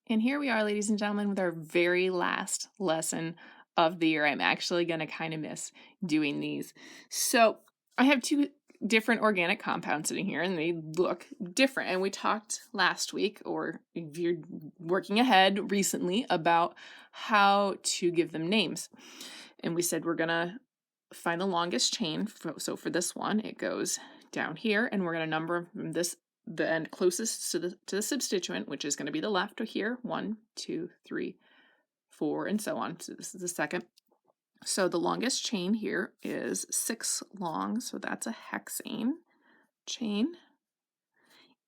And here we are, ladies and gentlemen, with our very last lesson of the year. I'm actually going to kind of miss doing these. So I have two different organic compounds sitting here, and they look different. And we talked last week, or if you're working ahead recently, about how to give them names. And we said we're going to find the longest chain. So for this one, it goes down here, and we're going to number from the end closest to the substituent, which is going to be the left here, 1, 2, 3, 4, and so on. So this is the second. So the longest chain here is 6 long, so that's a hexane chain.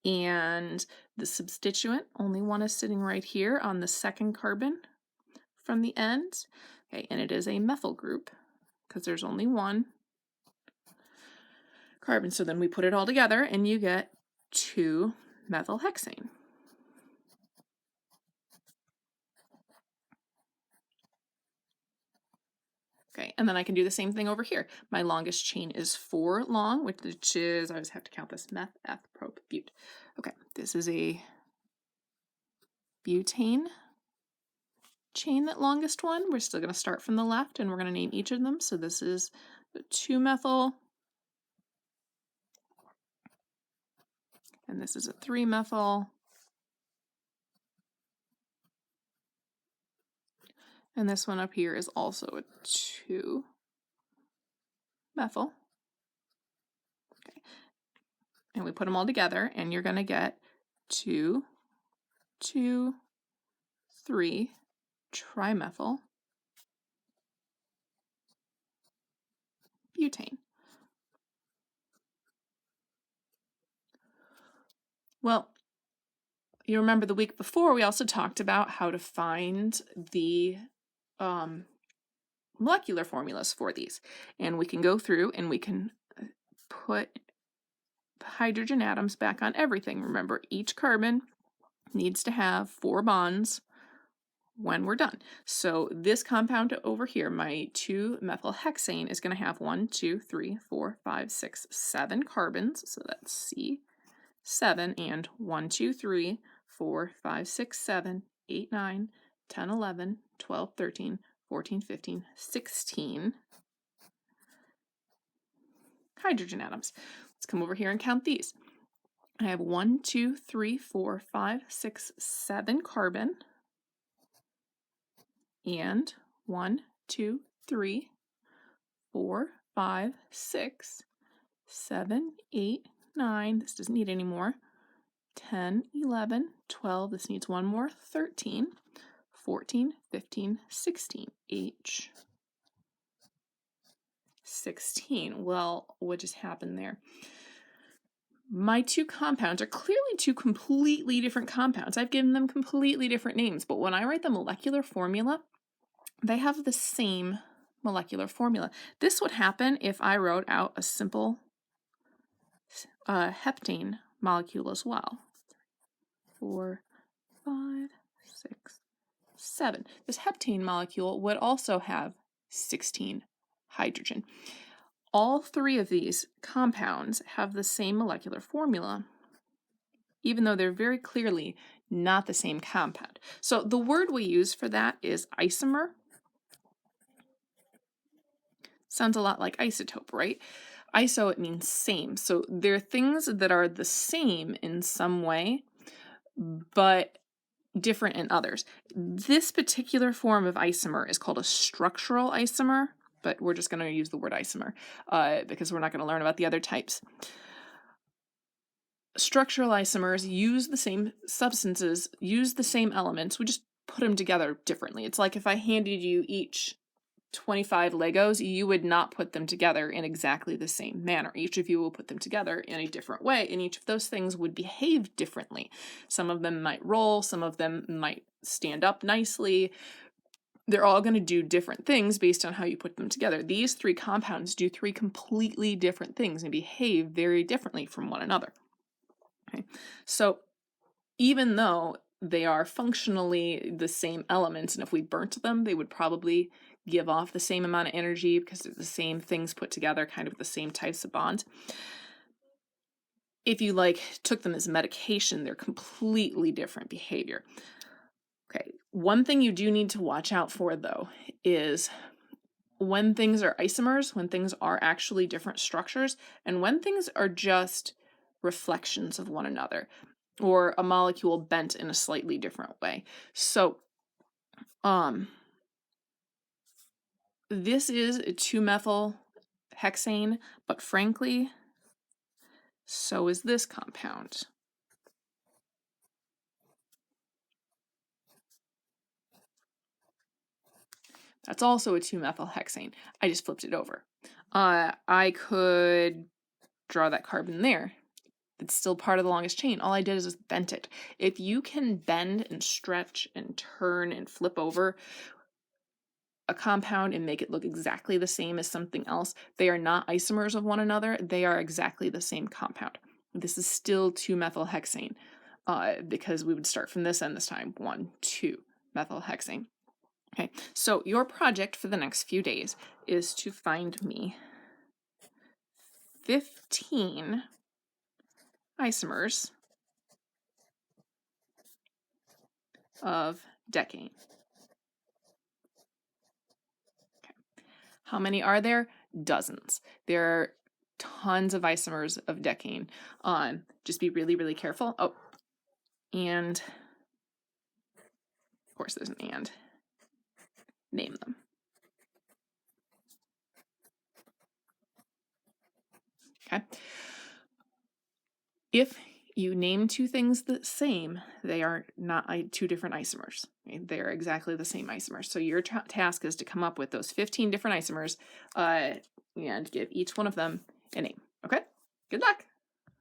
And the substituent, only one is sitting right here on the second carbon from the end. Okay, and it is a methyl group because there's only one carbon. So then we put it all together and you get 2-methylhexane. Okay, and then I can do the same thing over here. My longest chain is 4 long, which is, I always have to count this, meth, eth, prop, bute. Okay, this is a butane chain, that longest one. We're still going to start from the left, and we're going to name each of them. So this is 2-methyl, and this is a 3-methyl, and this one up here is also a 2-methyl. Okay, and we put them all together, and you're going to get 2, 2, 3 trimethyl butane. Well, you remember the week before we also talked about how to find the molecular formulas for these, and we can go through and we can put the hydrogen atoms back on everything. Remember, each carbon needs to have 4 bonds when we're done. So this compound over here, my 2-methylhexane, is going to have 1, 2, 3, 4, 5, 6, 7 carbons. So that's C7, and 1, 2, 3, 4, 5, 6, 7, 8, 9, 10, 11, 12, 13, 14, 15, 16 hydrogen atoms. Let's come over here and count these. I have 1, 2, 3, 4, 5, 6, 7 carbon, and 1, 2, 3, 4, 5, 6, 7, 8, 9. This doesn't need any more. 10, 11, 12. This needs one more. 13, 14, 15, 16. H. 16. Well, what just happened there? My 2 compounds are clearly 2 completely different compounds. I've given them completely different names, but when I write the molecular formula, they have the same molecular formula. This would happen if I wrote out a simple heptane molecule as well. 4, 5, 6, 7. This heptane molecule would also have 16 hydrogen. All 3 of these compounds have the same molecular formula, even though they're very clearly not the same compound. So the word we use for that is isomer. Sounds a lot like isotope, right? Iso, it means same. So there are things that are the same in some way, but different in others. This particular form of isomer is called a structural isomer, but we're just going to use the word isomer because we're not going to learn about the other types. Structural isomers use the same substances, use the same elements, we just put them together differently. It's like if I handed you each 25 Legos, you would not put them together in exactly the same manner. Each of you will put them together in a different way, and each of those things would behave differently. Some of them might roll, some of them might stand up nicely. They're all going to do different things based on how you put them together. These 3 compounds do 3 completely different things and behave very differently from one another. Okay. So even though they are functionally the same elements, and if we burnt them, they would probably give off the same amount of energy because they're the same things put together, kind of the same types of bonds. If you took them as medication, they're completely different behavior. Okay, one thing you do need to watch out for, though, is when things are isomers, when things are actually different structures, and when things are just reflections of one another, or a molecule bent in a slightly different way. So, this is a 2-methyl hexane, but frankly, so is this compound. That's also a 2-methyl hexane. I just flipped it over. I could draw that carbon there. It's still part of the longest chain. All I did is just bent it. If you can bend and stretch and turn and flip over a compound and make it look exactly the same as something else, they are not isomers of one another. They are exactly the same compound. This is still 2-methyl hexane because we would start from this end this time. 1,2-methyl hexane. Okay, so your project for the next few days is to find me 15 isomers of decane. Okay. How many are there? Dozens. There are tons of isomers of decane. Just be really, really careful. Oh, and of course there's an and. Name them. Okay. If you name two things the same, they are not two different isomers. Okay? They are exactly the same isomers. So your task is to come up with those 15 different isomers and give each one of them a name. Okay? Good luck.